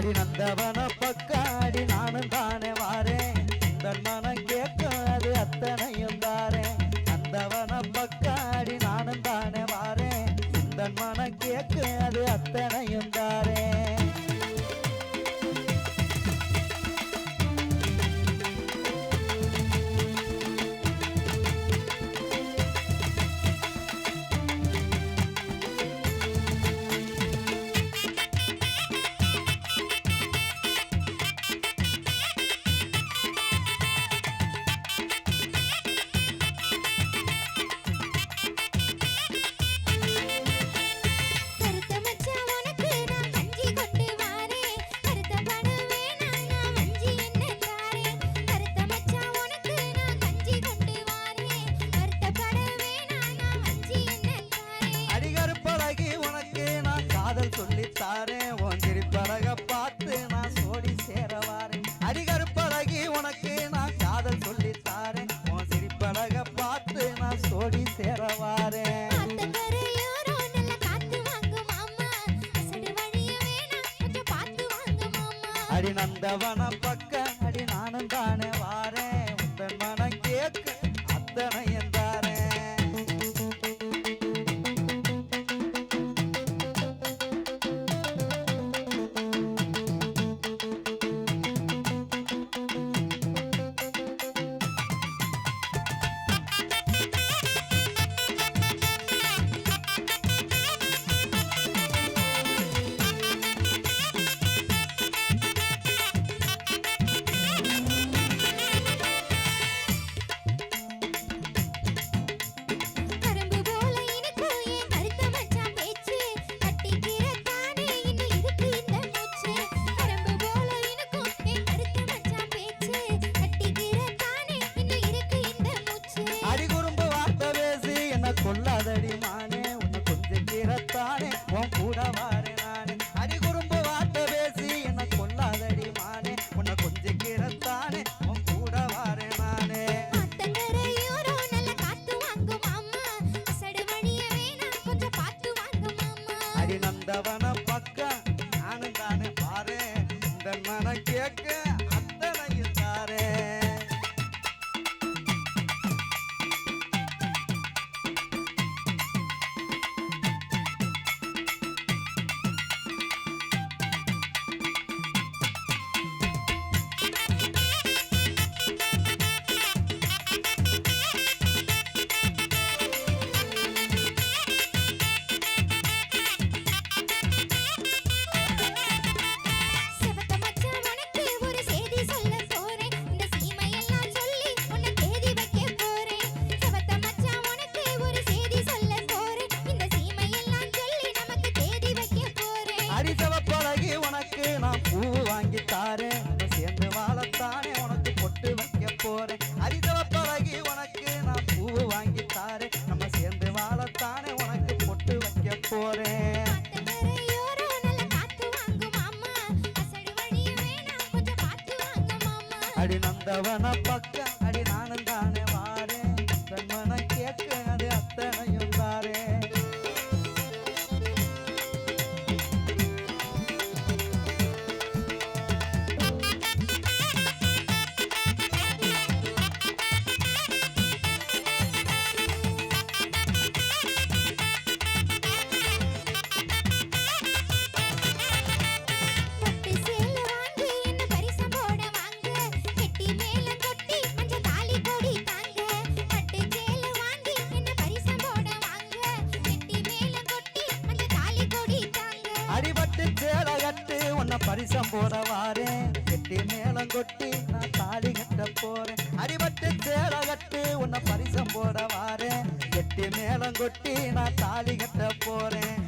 அடி நந்தவன பக்காடி நானும் தானே வாரேன் தன் மனம் கேட்கும் அது அத்தனையும் தாரேன் நந்தவன பக்காடி நானும் தானே வாரேன் தன் மனம் கேட்கும் அது அத்தனையும் தாரேன் சொல்லித்தாரேன் உன் திருப்பழக பார்த்து நான் சோடி சேரவாரேன் அடிகருப்பழகி உனக்கு நான் காதல் சொல்லித்தாரேன் உன் திருப்பழக பார்த்து நான் சோடி சேரவாரேன் அடி நந்தவன பக்க அடி நானும் தானே வாரேன் உந்தன் மனம் கேட்க அத்தனை என்றாரேன் கொல்லாதடி மானே உன்னை கொஞ்சம் கீரத்தானே உன் கூட வாரே நானே அடிகுறும்பு வாட்ட பேசி என்ன கொல்லாதடி மானே உன்னை கொஞ்சம் கீரத்தானே உன் கூட வாரே நானே அடி நந்தவன பக்கம் நானும் தானே பாரு இந்த மன கேட்க அத்தனையும் தாரே அடிசவப்பழகி உனக்கு நான் பூ வாங்கி தாரேன் சேர்ந்து வாழத்தானே உனக்கு பொட்டு வைக்க போறேன் அடிசவப்பழகி உனக்கு நான் பூ வாங்கி தாரேன் நம்ம சேர்ந்து வாழத்தானே உனக்கு பொட்டு வைக்க போறேன் அடி நந்தவன பக்கம் அடி நானும் தானே வாரேன் தன்மன கேட்க அது அத்தனையும் தாரேன் அடிபட்டு சேலை கட்டு உன்னை பரிசம் போட வாரேன் கெட்டி மேளம் கொட்டி நான் தாலி கட்ட போறேன் அடிபட்டு சேலை கட்டு உன்னை பரிசம் போட வாரேன் கெட்டி மேளம் கொட்டி நான் தாலி கட்ட போறேன்